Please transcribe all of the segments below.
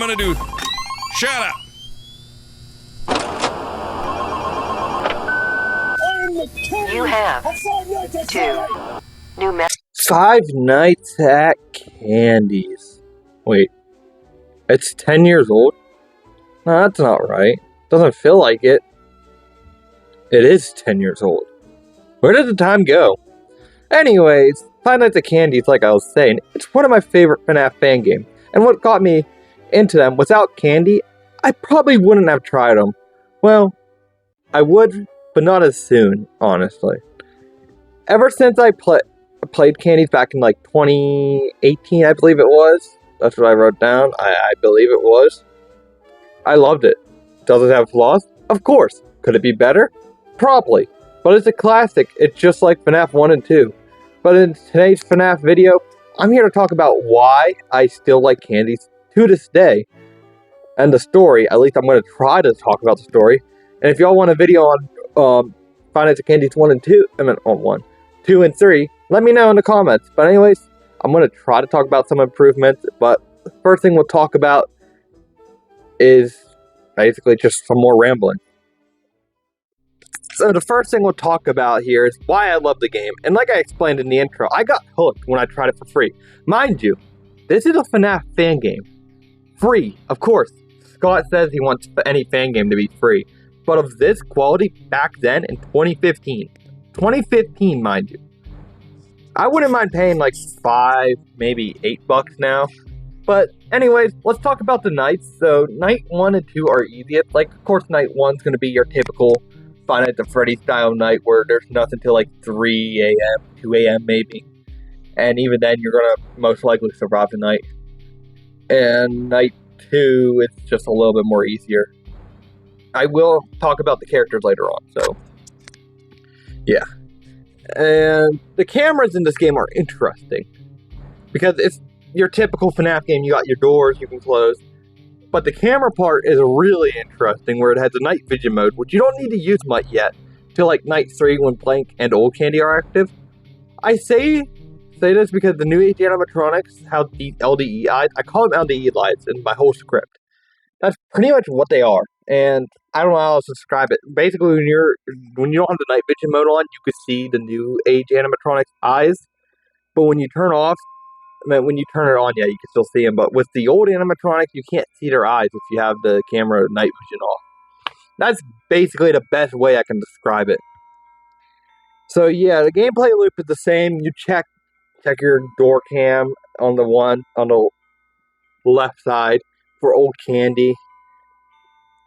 I'm gonna do. Shut up. You have 2 new messages. Five Nights at Candy's. Wait, it's 10 years old? No, that's not right. Doesn't feel like it. It is 10 years old. Where did the time go? Anyways, Five Nights at Candy's, like I was saying, it's one of my favorite FNAF fan games. And what got me into them, without Candy, I probably wouldn't have tried them. Well, I would, but not as soon, honestly. Ever since I played Candy's back in like 2018, I believe it was. That's what I wrote down. I believe it was. I loved it. Does it have flaws? Of course. Could it be better? Probably. But it's a classic. It's just like FNAF 1 and 2. But in today's FNAF video, I'm here to talk about why I still like Candy's to this day. And the story. At least I'm going to try to talk about the story. And if y'all want a video on Five Nights at Candy's 1 and 2, I meant on 1, 2 and 3, let me know in the comments. But anyways, I'm going to try to talk about some improvements. But the first thing we'll talk about is basically just some more rambling. So the first thing we'll talk about here is why I love the game. And like I explained in the intro, I got hooked when I tried it for free. Mind you, this is a FNAF fan game. Free, of course. Scott says he wants any fan game to be free. But of this quality back then in 2015. 2015, mind you. I wouldn't mind paying like $5, maybe $8 now. But anyways, let's talk about the nights. So night 1 and 2 are easiest. Like, of course, night 1's going to be your typical Five Nights at Freddy's style night where there's nothing till like 3 a.m., 2 a.m. maybe. And even then, you're going to most likely survive the night. And night 2, it's just a little bit more easier. I will talk about the characters later on, so yeah. And the cameras in this game are interesting because it's your typical FNAF game. You got your doors you can close. But the camera part is really interesting where it has a night vision mode, which you don't need to use much yet till like night 3 when Blank and Old Candy are active. I say this because the new age animatronics have these LDE eyes. I call them LDE lights in my whole script. That's pretty much what they are. And I don't know how else to describe it. Basically, when you don't have the night vision mode on, you can see the new age animatronics eyes. But when you turn off, when you turn it on, yeah, you can still see them. But with the old animatronics, you can't see their eyes if you have the camera night vision off. That's basically the best way I can describe it. So yeah, the gameplay loop is the same. You check your door cam on the left side for Old Candy.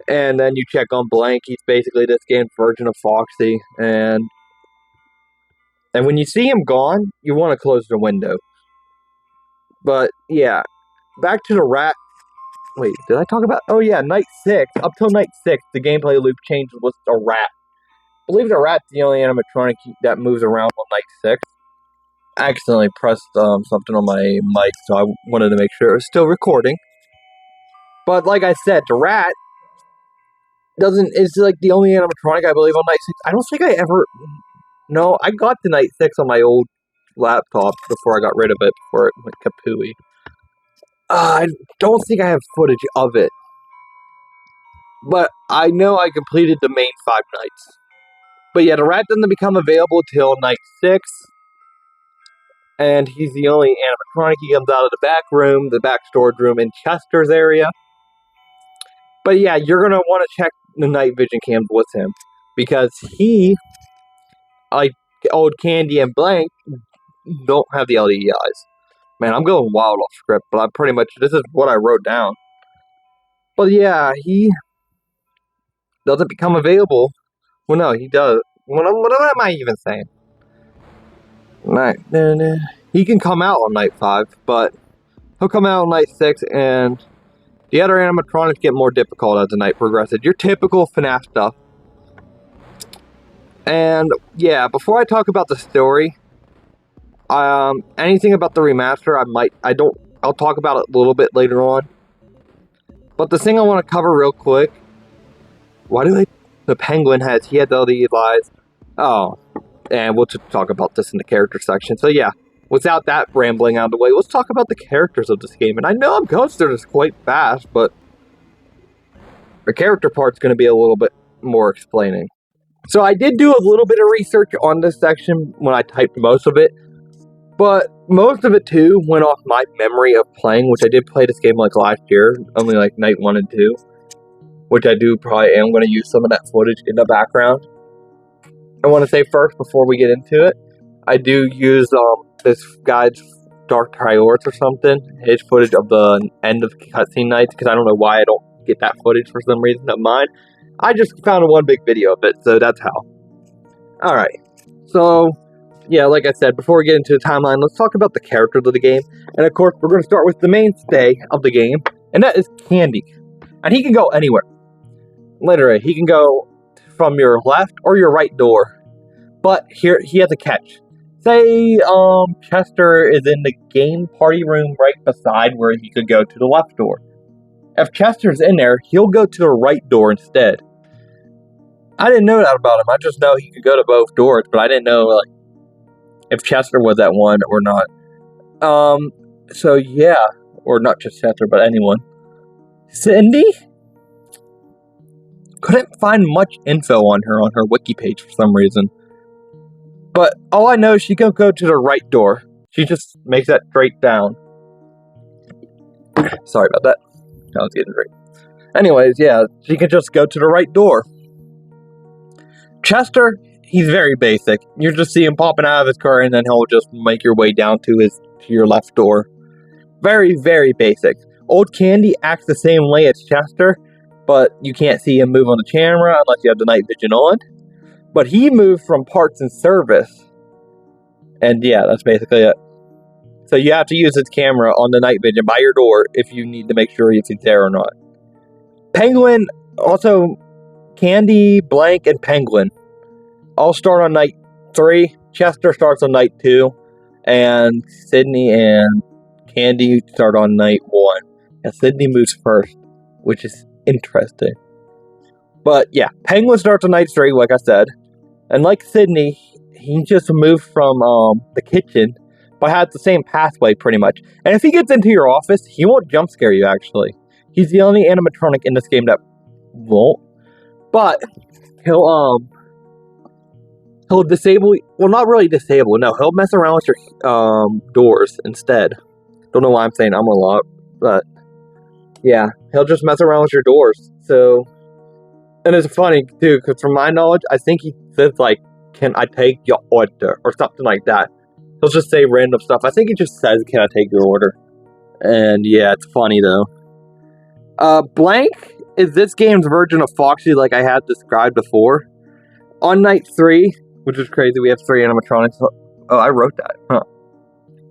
And then you check on Blank. He's basically this game's version of Foxy. And when you see him gone, you want to close the window. But, yeah. Back to the rat. Wait, did I talk about... Oh, yeah, night 6. Up till night 6, the gameplay loop changed with a rat. I believe the rat's the only animatronic that moves around on night 6. I accidentally pressed something on my mic, so I wanted to make sure it was still recording. But, like I said, the rat is like the only animatronic I believe on night 6. I don't think I ever... No, I got to night 6 on my old laptop before I got rid of it, before it went kapooey. I don't think I have footage of it. But I know I completed the main 5 nights. But yeah, the rat doesn't become available till night 6. And he's the only animatronic. He comes out of the back room, the back storage room in Chester's area. But yeah, you're going to want to check the night vision cams with him. Because he, like Old Candy and Blank, don't have the LEDs. Man, I'm going wild off script, but this is what I wrote down. But yeah, he doesn't become available. Well, no, he does. What am I even saying? He can come out on night 5, but he'll come out on night 6, and the other animatronics get more difficult as the night progresses. Your typical FNAF stuff. And yeah, before I talk about the story, anything about the remaster, I'll talk about it a little bit later on. But the thing I want to cover real quick, the penguin he had all these lies. Oh, and we'll just talk about this in the character section. So yeah, without that rambling out of the way, let's talk about the characters of this game. And I know I'm going through this quite fast, but the character part's going to be a little bit more explaining. So I did do a little bit of research on this section when I typed most of it, but most of it too went off my memory of playing, which I did play this game like last year, only like night 1 and 2, which I do probably am going to use some of that footage in the background. I want to say first, before we get into it, I do use this guy's Dark Priority or something, his footage of the end of cutscene nights, because I don't know why I don't get that footage for some reason of mine. I just found one big video of it, so that's how. Alright, so, yeah, like I said, before we get into the timeline, let's talk about the characters of the game. And of course, we're going to start with the mainstay of the game, and that is Candy. And he can go anywhere. Literally, he can go from your left or your right door. But here, he has a catch. Say, Chester is in the game party room right beside where he could go to the left door. If Chester's in there, he'll go to the right door instead. I didn't know that about him. I just know he could go to both doors, but I didn't know, like, if Chester was at one or not. So yeah. Or not just Chester, but anyone. Cindy? Couldn't find much info on her wiki page for some reason. But all I know is she can go to the right door. She just makes that straight down. Sorry about that. I was getting drink. Anyways, yeah, she can just go to the right door. Chester, he's very basic. You just see him popping out of his car, and then he'll just make your way down to your left door. Very, very basic. Old Candy acts the same way as Chester, but you can't see him move on the camera unless you have the night vision on. But he moves from parts and service. And yeah, that's basically it. So you have to use his camera on the night vision by your door if you need to make sure if he's there or not. Penguin, also Candy, Blank, and Penguin all start on night 3. Chester starts on night 2. And Sydney and Candy start on night 1. And Sydney moves first, which is interesting. But yeah, Penguin starts on night 3, like I said. And like Sydney, he just moved from the kitchen, but has the same pathway pretty much. And if he gets into your office, he won't jump scare you, actually. He's the only animatronic in this game that won't. But he'll disable, well, not really disable, no, he'll mess around with your doors instead. Don't know why I'm saying a lot, but yeah, he'll just mess around with your doors. So, and it's funny too, because from my knowledge, I think he says like, "Can I take your order?" or something like that. He'll just say random stuff. I think he just says, "Can I take your order?" And yeah, it's funny though. Blank is this game's version of Foxy, like I had described before. On night 3, which is crazy, we have 3 animatronics. Oh, I wrote that, huh?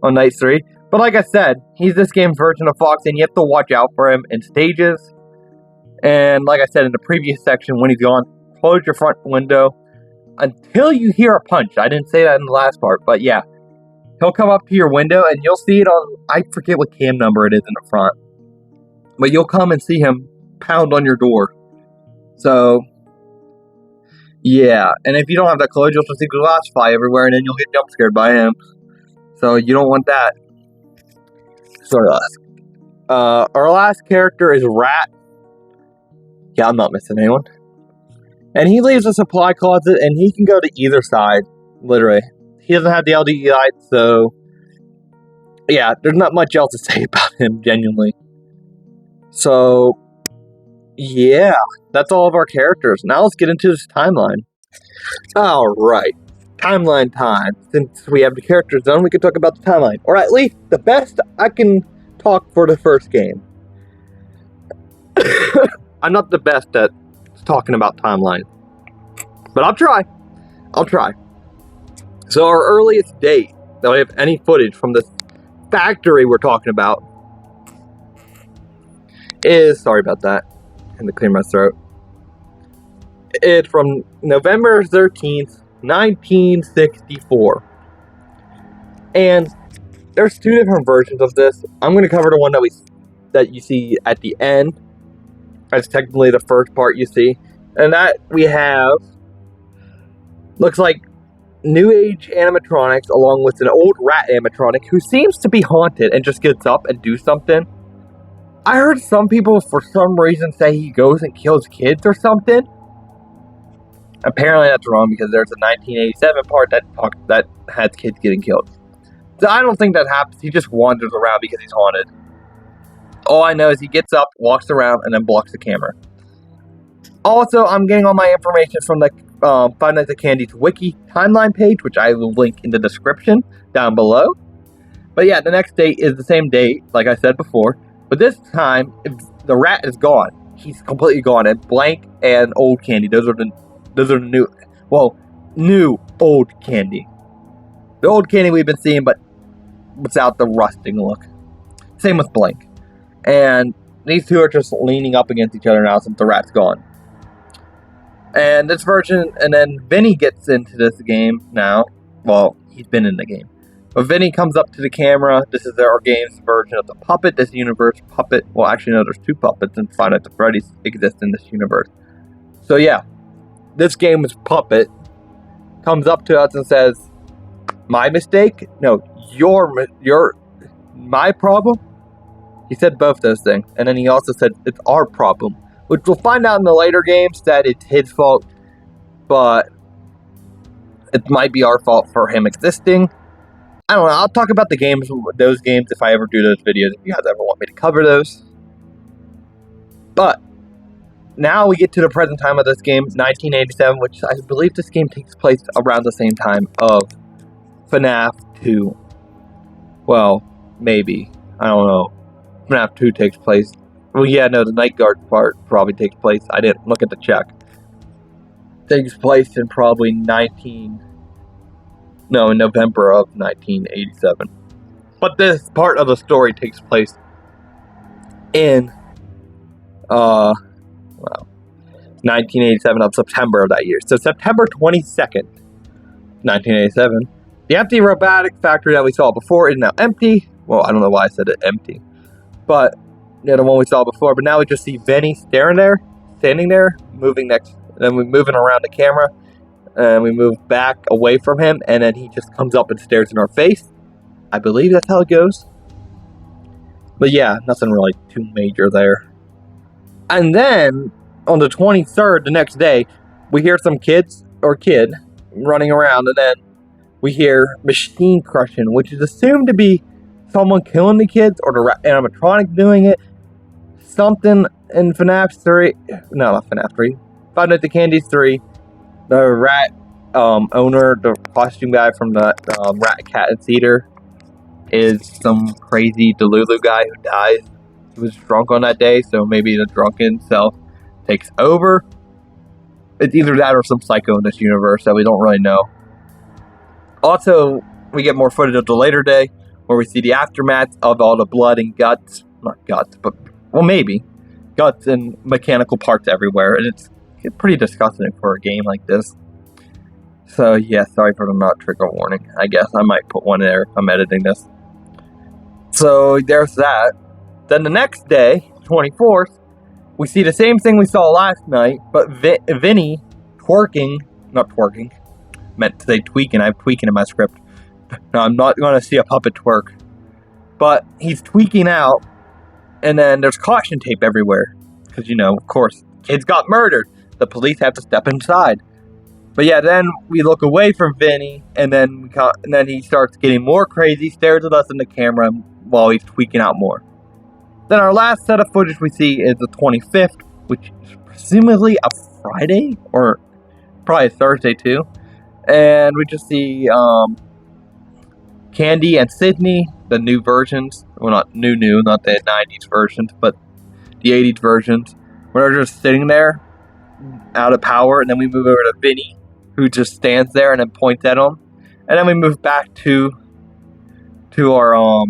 On night 3. But like I said, he's this game's version of Foxy, and you have to watch out for him in stages. And like I said in the previous section, when he's gone, close your front window until you hear a punch. I didn't say that in the last part, but yeah. He'll come up to your window, and you'll see it on, I forget what cam number it is in the front. But you'll come and see him pound on your door. So, yeah. And if you don't have that closed, you'll just see glass fly everywhere, and then you'll get jump scared by him. So you don't want that. Sorry, our last character is Rat. Yeah, I'm not missing anyone. And he leaves a supply closet, and he can go to either side, literally. He doesn't have the LDE light, so yeah, there's not much else to say about him, genuinely. So, yeah, that's all of our characters. Now let's get into this timeline. Alright, timeline time. Since we have the characters done, we can talk about the timeline. Or at least the best I can talk for the first game. I'm not the best at talking about timeline, but I'll try. So our earliest date that we have any footage from this factory we're talking about is, sorry about that, I had to clear my throat. It's from November 13th, 1964. And there's 2 different versions of this. I'm going to cover the one that you see at the end. That's technically the first part you see. And that we have, looks like new age animatronics along with an old rat animatronic who seems to be haunted and just gets up and do something. I heard some people for some reason say he goes and kills kids or something. Apparently that's wrong because there's a 1987 part that has kids getting killed. So I don't think that happens. He just wanders around because he's haunted. All I know is he gets up, walks around, and then blocks the camera. Also, I'm getting all my information from the Five Nights at Candy's wiki timeline page, which I will link in the description down below. But yeah, the next date is the same date, like I said before. But this time, the rat is gone. He's completely gone. And Blank and Old Candy, those are the new Old Candy. The Old Candy we've been seeing, but without the rusting look. Same with Blank. And these two are just leaning up against each other now since the rat's gone. And this version, and then Vinny gets into this game now. Well, he's been in the game. But Vinny comes up to the camera. This is our game's version of the puppet. This universe puppet. Well, actually, no, there's two puppets, and Five Nights at Freddy's exist in this universe. So yeah, this game's puppet comes up to us and says, "My mistake? No, my problem." He said both those things, and then he also said it's our problem, which we'll find out in the later games that it's his fault, but it might be our fault for him existing. I don't know. I'll talk about those games if I ever do those videos, if you guys ever want me to cover those. But now we get to the present time of this game, 1987, which I believe this game takes place around the same time of FNAF 2. Well, maybe. I don't know. FNAF 2 takes place. Well, yeah, no, the Night Guard part probably takes place. I didn't look at the check. Takes place in probably in November of 1987. But this part of the story takes place in 1987 of September of that year. So September 22nd, 1987. The empty robotic factory that we saw before is now empty. Well, I don't know why I said it empty. But, yeah, the one we saw before. But now we just see Vinny standing there, moving next. Then we're moving around the camera. And we move back away from him. And then he just comes up and stares in our face. I believe that's how it goes. But yeah, nothing really too major there. And then, on the 23rd, the next day, we hear some kid running around. And then we hear machine crushing, which is assumed to be someone killing the kids or the animatronic doing it. Something in FNAF 3. No, not FNAF 3. Five Nights at Candy's 3. The rat owner, the costume guy from the Rat, Cat, and Cedar, is some crazy Delulu guy who dies. He was drunk on that day, so maybe the drunken self takes over. It's either that or some psycho in this universe that we don't really know. Also, we get more footage of the later day, where we see the aftermath of all the blood and guts. Not guts, but, well, maybe. Guts and mechanical parts everywhere. And it's pretty disgusting for a game like this. So, yeah, sorry for the not trigger warning. I guess I might put one there if I'm editing this. So, there's that. Then the next day, 24th, we see the same thing we saw last night, but Vinny not twerking, meant to say tweaking. I have tweaking in my script. No, I'm not going to see a puppet twerk. But he's tweaking out, and then there's caution tape everywhere. Because, of course, kids got murdered. The police have to step inside. But yeah, then we look away from Vinny, and then he starts getting more crazy, stares at us in the camera while he's tweaking out more. Then our last set of footage we see is the 25th, which is presumably a Friday, or probably a Thursday too. And we just see Candy and Sydney, the new versions. Well, not not the 90s versions, but the 80s versions. Where they're just sitting there, out of power, and then we move over to Vinny, who just stands there and then points at him. And then we move back to our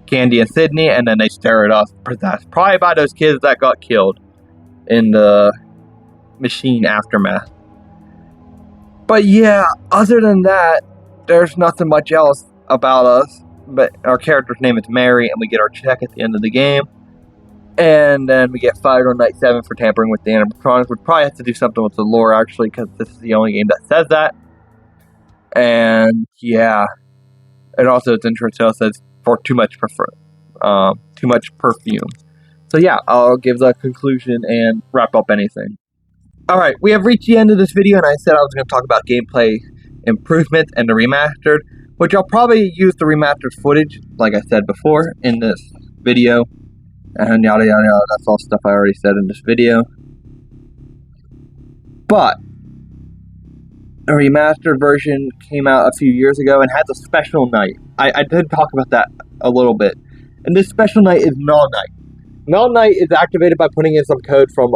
Candy and Sydney, and then they stare at us, possessed. Probably by those kids that got killed in the machine aftermath. But yeah, other than that, there's nothing much else about us. But our character's name is Mary, and we get our check at the end of the game. And then we get fired on night 7 for tampering with the animatronics. We probably have to do something with the lore, actually, because this is the only game that says that. And yeah, and also its intro tale says for too much perfume. So yeah, I'll give the conclusion and wrap up anything. Alright, we have reached the end of this video, and I said I was going to talk about gameplay improvements and the remastered, which I'll probably use the remastered footage, like I said before, in this video. And yada yada yada, that's all stuff I already said in this video. But the remastered version came out a few years ago and has a special night. I did talk about that a little bit. And this special night is Null Night. Null Night is activated by putting in some code from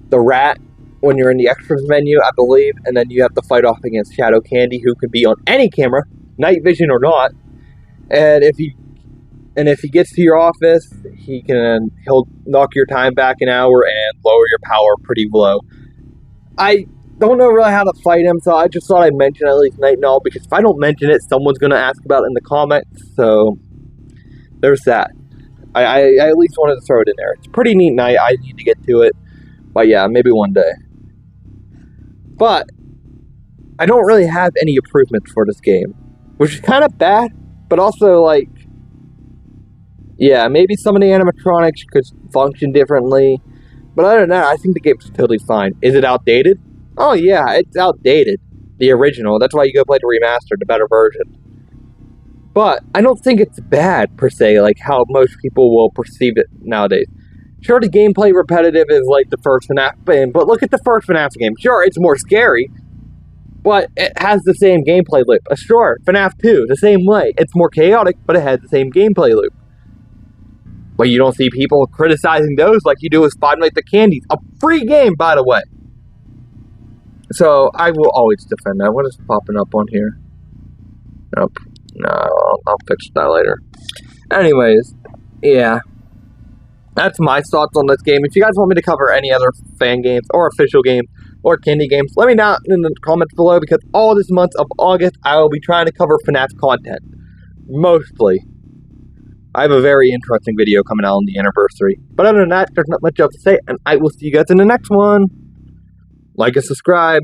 the rat when you're in the extras menu, I believe, and then you have to fight off against Shadow Candy, who can be on any camera, night vision or not. And if he gets to your office, he'll knock your time back an hour and lower your power pretty low. I don't know really how to fight him, so I just thought I'd mention at least Night and All, because if I don't mention it, someone's gonna ask about it in the comments. So there's that. I at least wanted to throw it in there. It's a pretty neat night. I need to get to it. But yeah, maybe one day. But I don't really have any improvements for this game, which is kind of bad, but also like, yeah, maybe some of the animatronics could function differently. But other than that, I think the game's totally fine. Is it outdated? Oh yeah, it's outdated. The original. That's why you go play the remastered, the better version. But I don't think it's bad, per se, like how most people will perceive it nowadays. Sure, the gameplay repetitive is like the first FNAF game, but look at the first FNAF game. Sure, it's more scary, but it has the same gameplay loop. Sure, FNAF 2, the same way. It's more chaotic, but it has the same gameplay loop. But you don't see people criticizing those like you do with Five Nights at Candy's. A free game, by the way. So, I will always defend that. What is popping up on here? Nope. No, I'll fix that later. Anyways, yeah. That's my thoughts on this game. If you guys want me to cover any other fan games or official games or candy games, let me know in the comments below, because all this month of August, I will be trying to cover FNAF content. Mostly. I have a very interesting video coming out on the anniversary. But other than that, there's not much else to say, and I will see you guys in the next one. Like and subscribe.